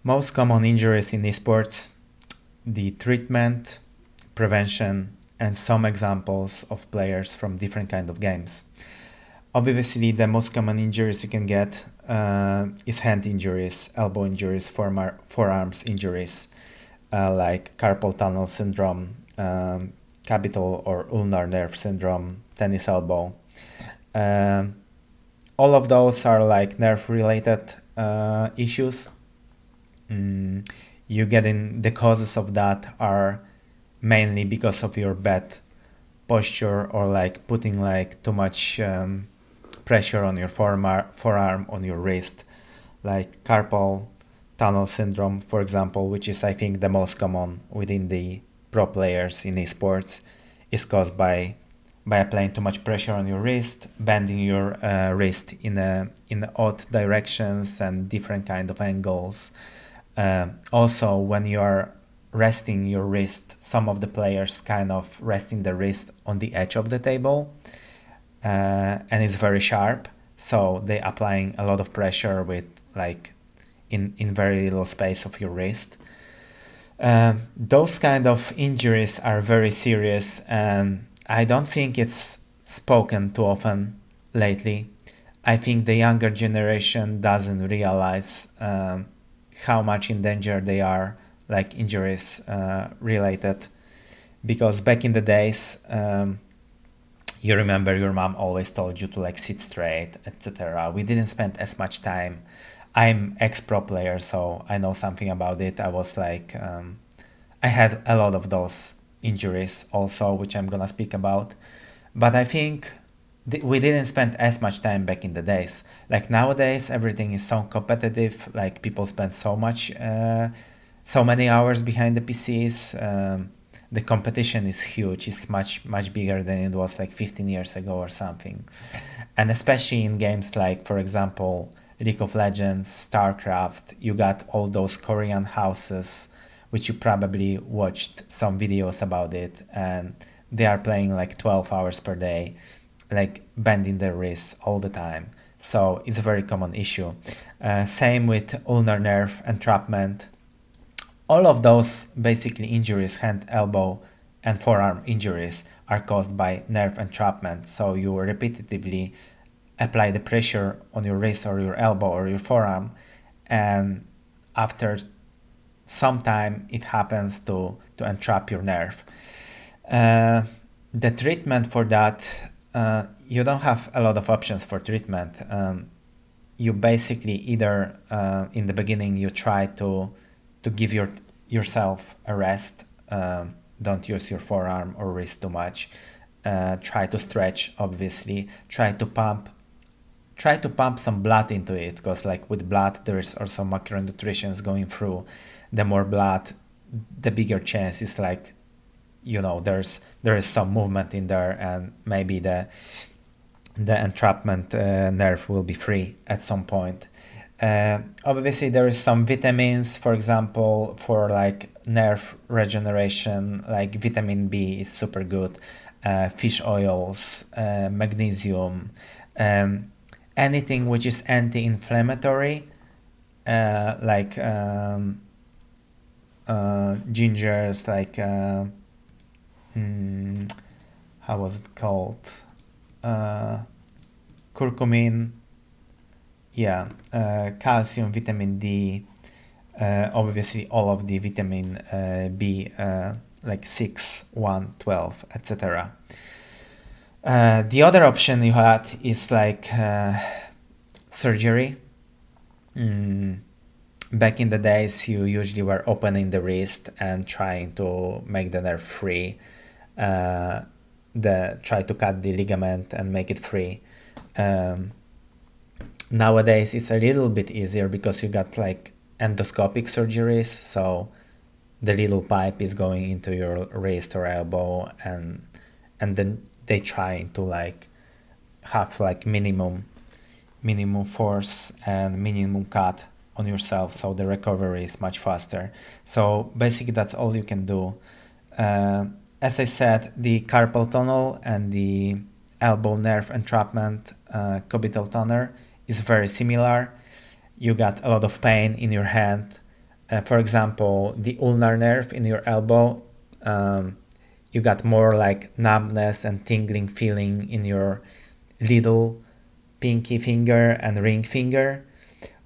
Most common injuries in esports, the treatment, prevention, and some examples of players from different kind of games. Obviously, the most common injuries you can get is hand injuries, elbow injuries, forearms injuries, like carpal tunnel syndrome, capital or ulnar nerve syndrome, tennis elbow. Um, all of those are like nerve-related issues. You getting the causes of that are mainly because of your bad posture or like putting like too much pressure on your forearm on your wrist, like carpal tunnel syndrome, for example, which is I think the most common within the pro players in esports, is caused by applying too much pressure on your wrist, bending your wrist in odd directions and different kind of angles. Also, when you are resting your wrist, some of the players kind of resting the wrist on the edge of the table, and it's very sharp, so they applying a lot of pressure with like in very little space of your wrist. Those kind of injuries are very serious, and I don't think it's spoken too often lately. I think the younger generation doesn't realize how much in danger they are, like injuries related. Because back in the days, you remember your mom always told you to like sit straight, etc. We didn't spend as much time. I'm ex-pro player, so I know something about it. I was like, I had a lot of those injuries also, which I'm gonna speak about. But I think we didn't spend as much time back in the days. Like nowadays, everything is so competitive. Like people spend so many hours behind the PCs. The competition is huge. It's much bigger than it was like 15 years ago or something. And especially in games like, for example, League of Legends, StarCraft, you got all those Korean houses, which you probably watched some videos about it, and they are playing like 12 hours per day, like bending their wrists all the time. So it's a very common issue. Same with ulnar nerve entrapment. All of those basically injuries, hand, elbow, and forearm injuries, are caused by nerve entrapment. So you repetitively apply the pressure on your wrist or your elbow or your forearm, and after some time it happens to entrap your nerve. The treatment for that, you don't have a lot of options for treatment. You basically either in the beginning you try to give yourself a rest. Don't use your forearm or wrist too much. Try to stretch, obviously. Try to pump some blood into it, because like with blood there is also macronutrients going through. The more blood, the bigger chance is like, there is some movement in there, and maybe the entrapment nerve will be free at some point. Obviously, there is some vitamins, for example, for like nerve regeneration, like vitamin B is super good, fish oils, magnesium, anything which is anti-inflammatory, like gingers, like how was it called? Curcumin, yeah, calcium, vitamin D, obviously all of the vitamin B, like 6, 1, 12, etc. The other option you had is like surgery. Back in the days, you usually were opening the wrist and trying to make the nerve free. Try to cut the ligament and make it free. Nowadays it's a little bit easier because you got like endoscopic surgeries, so the little pipe is going into your wrist or elbow, and then they try to like have like minimum force and minimum cut on yourself, so the recovery is much faster. So basically that's all you can do. As I said, the carpal tunnel and the elbow nerve entrapment, cubital tunnel, is very similar. You got a lot of pain in your hand, For example, the ulnar nerve in your elbow, you got more like numbness and tingling feeling in your little pinky finger and ring finger,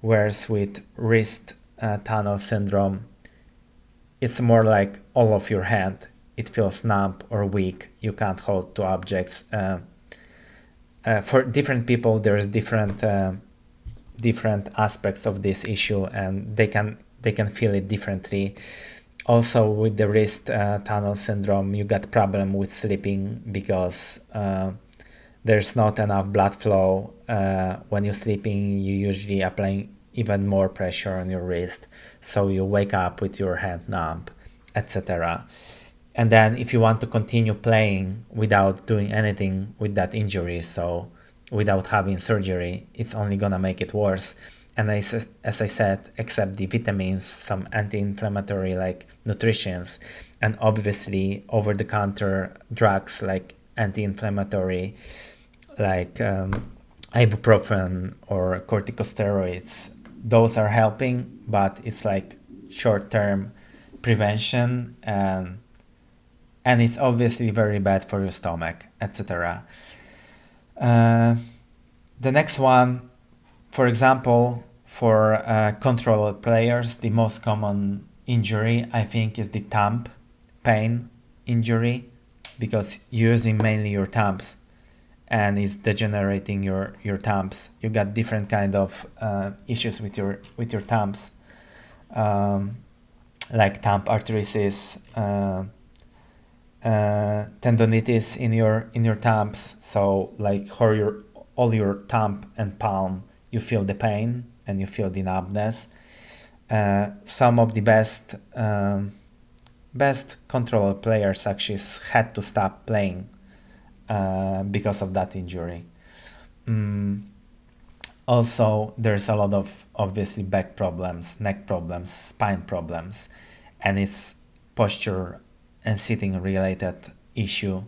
whereas with wrist tunnel syndrome, it's more like all of your hand. It feels numb or weak. You can't hold two objects. For different people, there's different aspects of this issue, and they can feel it differently. Also, with the wrist tunnel syndrome, you got problem with sleeping because there's not enough blood flow. When you're sleeping, you usually applying even more pressure on your wrist, so you wake up with your hand numb, etc. And then if you want to continue playing without doing anything with that injury, so without having surgery, it's only gonna make it worse. And as I said, except the vitamins, some anti-inflammatory like nutritions, and obviously over-the-counter drugs like anti-inflammatory, like ibuprofen or corticosteroids, those are helping, but it's like short-term prevention, and it's obviously very bad for your stomach, etc. The next one, for example, for controller players, the most common injury I think is the thumb pain injury, because you're using mainly your thumbs and it's degenerating your thumbs. You got different kind of issues with your thumbs, like thumb arthritis, tendonitis in your thumbs. So like all your thumb and palm, you feel the pain and you feel the numbness. Some of the best controller players actually had to stop playing because of that injury. Also, there's a lot of obviously back problems, neck problems, spine problems, and it's posture and sitting related issue.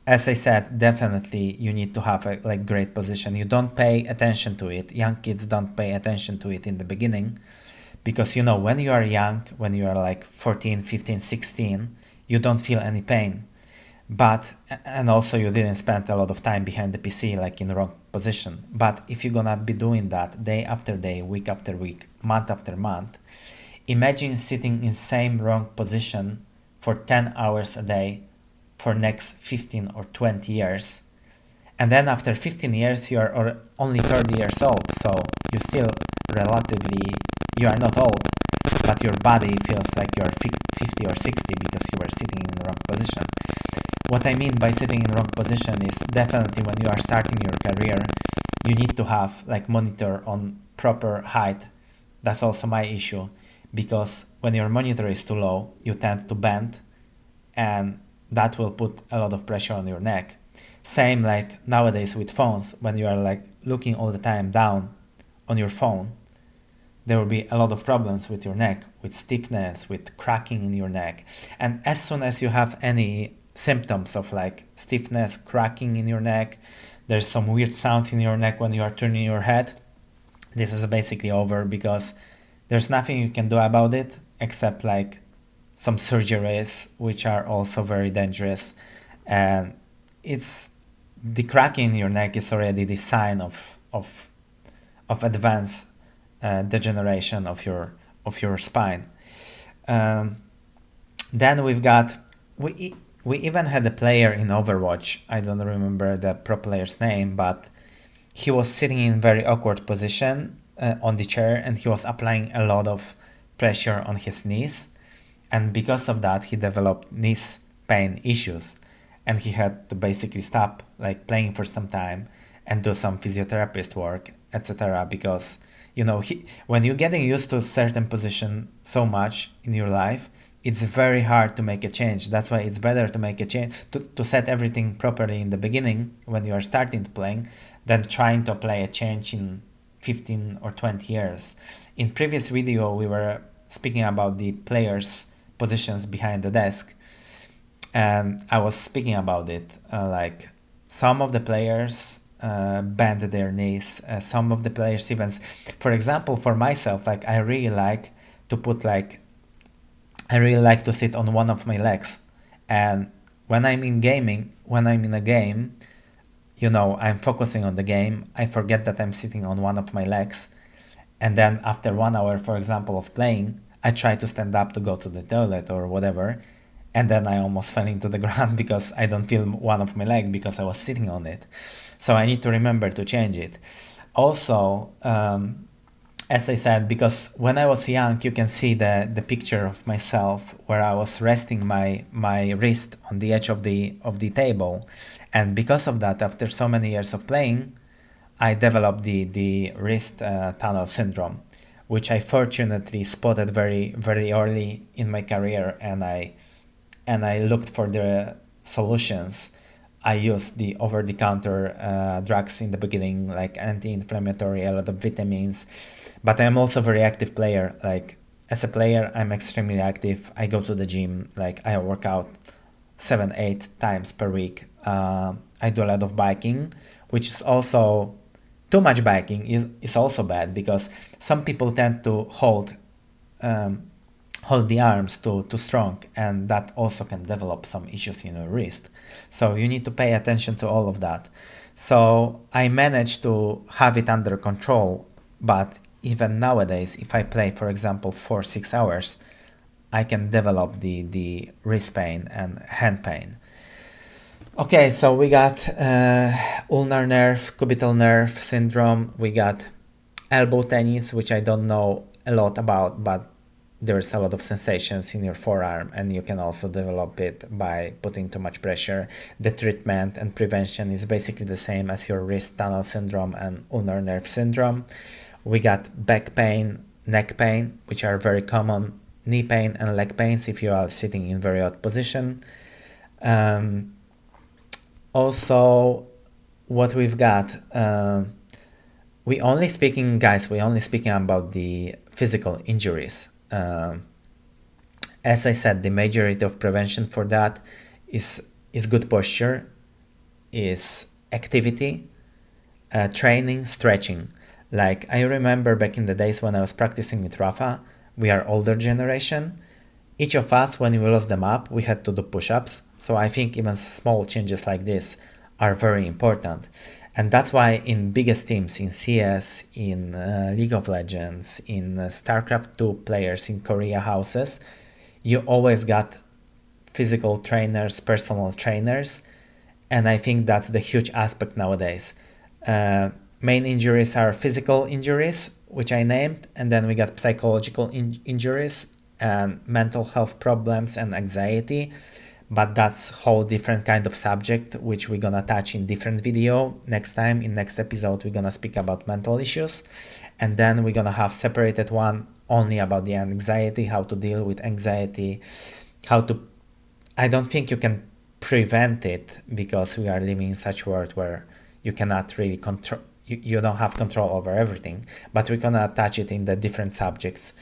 As I said, definitely you need to have a like great position. You don't pay attention to it. Young kids don't pay attention to it in the beginning, because when you are young, when you are like 14, 15, 16, you don't feel any pain. And also you didn't spend a lot of time behind the PC, like in the wrong position. But if you're gonna be doing that day after day, week after week, month after month, imagine sitting in same wrong position for 10 hours a day for next 15 or 20 years. And then after 15 years, you are only 30 years old. So you still you are not old, but your body feels like you're 50 or 60 because you were sitting in the wrong position. What I mean by sitting in the wrong position is definitely when you are starting your career, you need to have like monitor on proper height. That's also my issue, because when your monitor is too low, you tend to bend, and that will put a lot of pressure on your neck. Same like nowadays with phones, when you are like looking all the time down on your phone, there will be a lot of problems with your neck, with stiffness, with cracking in your neck. And as soon as you have any symptoms of like stiffness, cracking in your neck, there's some weird sounds in your neck when you are turning your head, this is basically over, because there's nothing you can do about it except like some surgeries, which are also very dangerous. And it's the cracking in your neck is already the sign of advanced degeneration of your spine. Then we even had a player in Overwatch. I don't remember the pro player's name, but he was sitting in very awkward position on the chair, and he was applying a lot of pressure on his knees, and because of that he developed knee pain issues, and he had to basically stop like playing for some time and do some physiotherapist work, etc. Because when you're getting used to a certain position so much in your life, it's very hard to make a change. That's why it's better to make a change, to set everything properly in the beginning when you are starting to playing, than trying to apply a change in 15 or 20 years. In previous video, we were speaking about the players' positions behind the desk, and I was speaking about it. Like some of the players bend their knees. Some of the players even, for example, for myself, like I really like to put like, I really like to sit on one of my legs. And when I'm in gaming, when I'm in a game, you know, I'm focusing on the game, I forget that I'm sitting on one of my legs. And then after 1 hour, for example, of playing, I try to stand up to go to the toilet or whatever. And then I almost fell into the ground because I don't feel one of my leg because I was sitting on it. So I need to remember to change it. Also, as I said, because when I was young, you can see the picture of myself where I was resting my wrist on the edge of the table. And because of that, after so many years of playing, I developed the wrist tunnel syndrome, which I fortunately spotted very, very early in my career, and I looked for the solutions. I used the over-the-counter drugs in the beginning, like anti-inflammatory, a lot of vitamins. But I'm also a very active player. Like as a player, I'm extremely active. I go to the gym, like I work out 7-8 times per week. I do a lot of biking, which is also too much biking is also bad because some people tend to hold the arms too strong, and that also can develop some issues in your wrist. So you need to pay attention to all of that. So I managed to have it under control, but even nowadays, if I play, for example, 4-6 hours, I can develop the wrist pain and hand pain. Okay, so we got ulnar nerve, cubital nerve syndrome. We got elbow tennis, which I don't know a lot about, but there's a lot of sensations in your forearm, and you can also develop it by putting too much pressure. The treatment and prevention is basically the same as your wrist tunnel syndrome and ulnar nerve syndrome. We got back pain, neck pain, which are very common, knee pain and leg pains if you are sitting in very odd position. Also, what we've got, we only speaking about the physical injuries. As I said, the majority of prevention for that is good posture, is activity, training, stretching. Like I remember back in the days when I was practicing with Rafa, we are older generation. Each of us, when we lost them up, we had to do push-ups. So I think even small changes like this are very important. And that's why in biggest teams, in CS, in League of Legends, in StarCraft 2 players, in Korea houses, you always got physical trainers, personal trainers. And I think that's the huge aspect nowadays. Main injuries are physical injuries, which I named, and then we got psychological injuries and mental health problems and anxiety. But that's whole different kind of subject, which we're gonna touch in different video next time. In next episode, we're gonna speak about mental issues, and then we're gonna have separated one only about the anxiety, how to deal with anxiety, I don't think you can prevent it because we are living in such a world where you cannot really control, you don't have control over everything, but we're gonna touch it in the different subjects.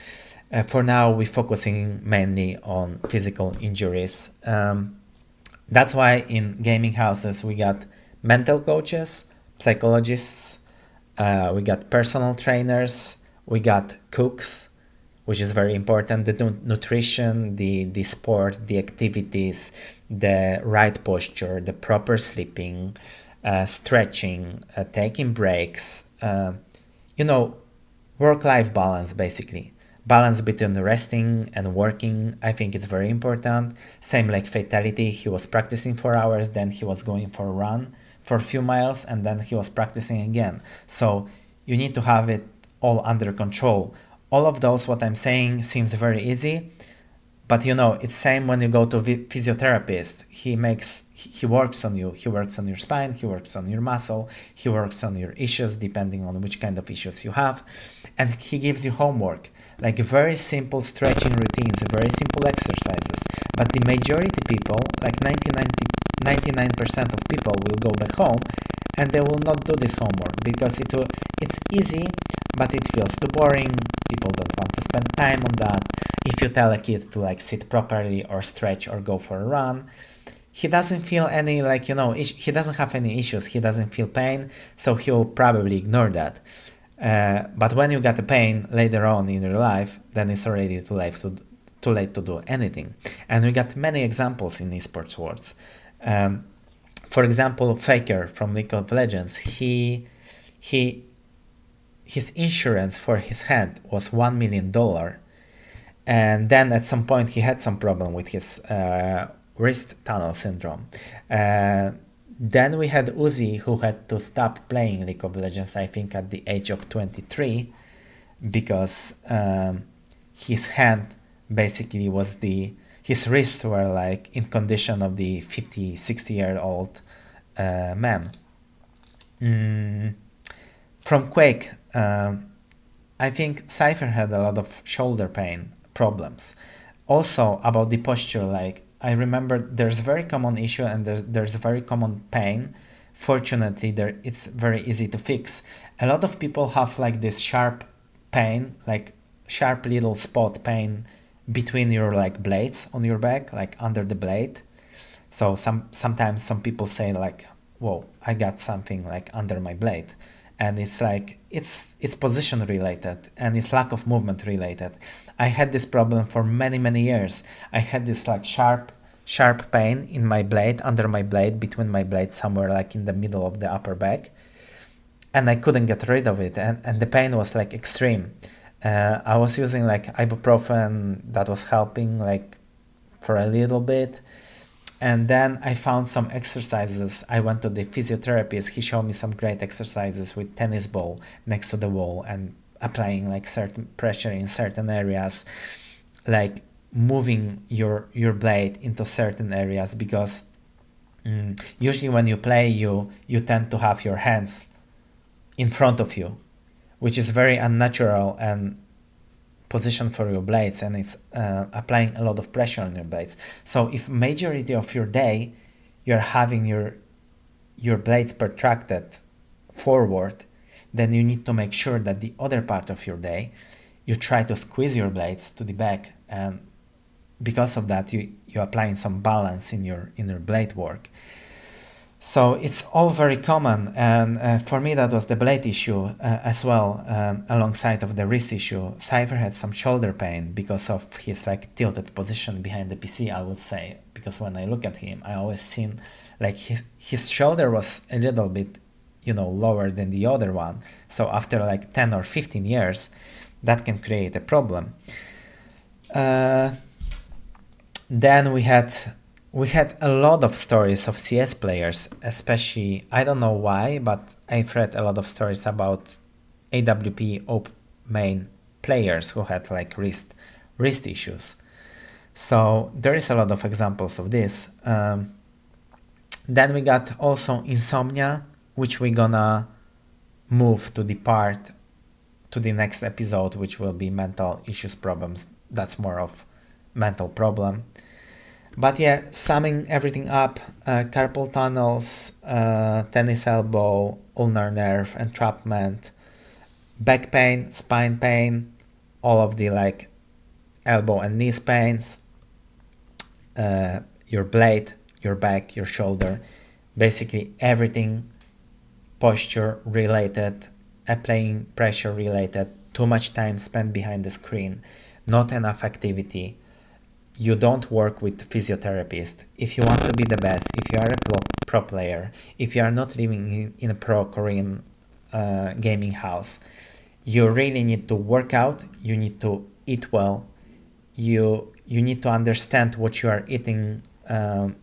For now, we're focusing mainly on physical injuries. That's why in gaming houses, we got mental coaches, psychologists, we got personal trainers, we got cooks, which is very important, the nutrition, the sport, the activities, the right posture, the proper sleeping, stretching, taking breaks, work-life balance, basically. Balance between resting and working, I think it's very important. Same like Fatality, he was practicing for hours, then he was going for a run for a few miles, and then he was practicing again. So you need to have it all under control. All of those, what I'm saying, seems very easy, but it's same when you go to physiotherapist. He works on you. He works on your spine. He works on your muscle. He works on your issues, depending on which kind of issues you have. And he gives you homework, like very simple stretching routines, very simple exercises. But the majority people, like 99% of people will go back home and they will not do this homework because it's easy, but it feels too boring. People don't want to spend time on that. If you tell a kid to sit properly or stretch or go for a run, he doesn't feel any, like, he doesn't have any issues, he doesn't feel pain, so he will probably ignore that. But when you get the pain later on in your life, then it's already too late to do anything. And we got many examples in esports worlds. For example, Faker from League of Legends, his insurance for his hand was $1 million. And then at some point he had some problem with his wrist tunnel syndrome. Then we had Uzi, who had to stop playing League of Legends, I think at the age of 23, because his hand basically was his wrists were like in condition of the 50, 60-year-old man. From Quake, I think Cypher had a lot of shoulder pain problems. Also about the posture, like I remember there's a very common issue and there's a very common pain. Fortunately, it's very easy to fix. A lot of people have like this sharp pain, like sharp little spot pain between your like blades on your back, like under the blade. So sometimes some people say like, whoa, I got something like under my blade. And it's like, it's position related and it's lack of movement related. I had this problem for many, many years. I had this like sharp pain in my blade, under my blade, between my blades, somewhere like in the middle of the upper back. And I couldn't get rid of it. And the pain was like extreme. I was using like ibuprofen, that was helping like for a little bit. And then I found some exercises. I went to the physiotherapist. He showed me some great exercises with tennis ball next to the wall and applying like certain pressure in certain areas, like moving your blade into certain areas, because usually when you play, you tend to have your hands in front of you, which is very unnatural and position for your blades, and it's applying a lot of pressure on your blades. So if majority of your day you're having your blades protracted forward, then you need to make sure that the other part of your day you try to squeeze your blades to the back, and because of that you're applying some balance in your blade work. So it's all very common, and for me that was the blade issue as well, alongside of the wrist issue. Cypher had some shoulder pain because of his like tilted position behind the PC, I would say, because when I look at him, I always seen like his shoulder was a little bit, lower than the other one. So after like 10 or 15 years, that can create a problem. Then we had a lot of stories of CS players, especially, I don't know why, but I've read a lot of stories about AWP OP main players who had like wrist issues. So there is a lot of examples of this. Then we got also insomnia, which we're gonna move to the next episode, which will be mental issues problems. That's more of mental problem. But yeah, summing everything up, carpal tunnels, tennis elbow, ulnar nerve, entrapment, back pain, spine pain, all of the like elbow and knees pains, your blade, your back, your shoulder, basically everything posture related, applying pressure related, too much time spent behind the screen, not enough activity. You don't work with physiotherapist. If you want to be the best, if you are a pro player, if you are not living in a pro Korean gaming house, you really need to work out, you need to eat well, you need to understand what you are eating,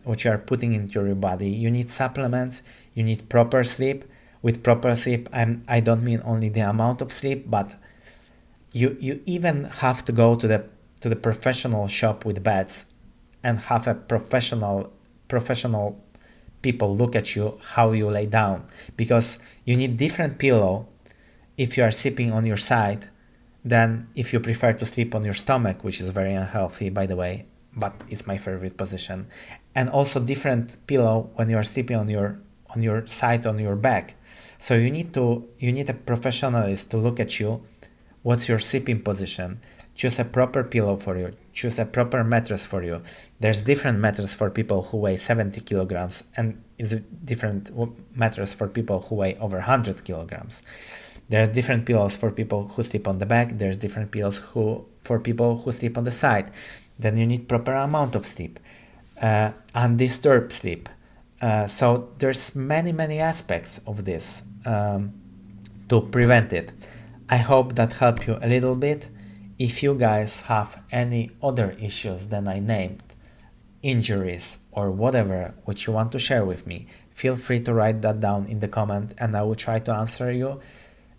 what you are putting into your body. You need supplements, you need proper sleep. With proper sleep, I don't mean only the amount of sleep, but you even have to go to the professional shop with beds and have a professional people look at you how you lay down, because you need different pillow if you are sleeping on your side than if you prefer to sleep on your stomach, which is very unhealthy, by the way, but it's my favorite position. And also different pillow when you are sleeping on your side, on your back. So you need a professionalist to look at you, what's your sleeping position, choose a proper pillow for you, choose a proper mattress for you. There's different mattress for people who weigh 70 kilograms, and it's a different mattress for people who weigh over 100 kilograms. There's different pillows for people who sleep on the back. There's different pillows for people who sleep on the side. Then you need proper amount of sleep, undisturbed sleep. So there's many aspects of this to prevent it. I hope that helped you a little bit. If you guys have any other issues than I named, injuries or whatever which you want to share with me, feel free to write that down in the comment and I will try to answer you.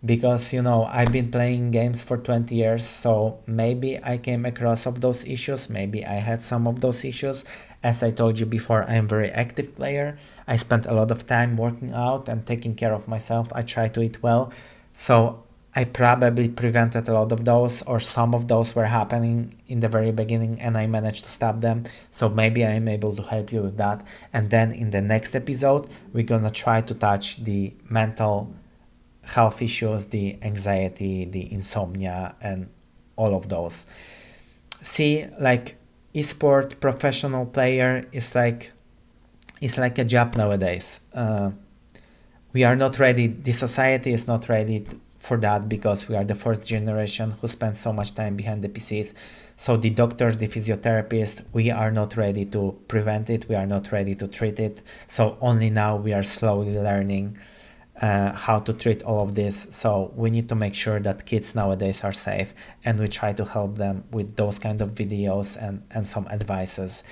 Because I've been playing games for 20 years, so maybe I came across of those issues, maybe I had some of those issues. As I told you before, I'm a very active player. I spent a lot of time working out and taking care of myself. I try to eat well, so I probably prevented a lot of those, or some of those were happening in the very beginning and I managed to stop them. So maybe I'm able to help you with that. And then in the next episode, we're gonna try to touch the mental health issues, the anxiety, the insomnia, and all of those. See, like esport professional player is like a job nowadays. We are not ready. The society is not ready for that because we are the first generation who spends so much time behind the PCs. So the doctors, the physiotherapists, we are not ready to prevent it. We are not ready to treat it. So only now we are slowly learning how to treat all of this. So we need to make sure that kids nowadays are safe, and we try to help them with those kind of videos and some advices.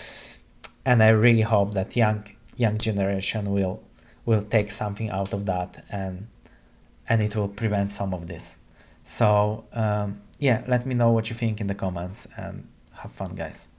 And I really hope that young generation will take something out of that, and it will prevent some of this. So yeah, let me know what you think in the comments and have fun, guys.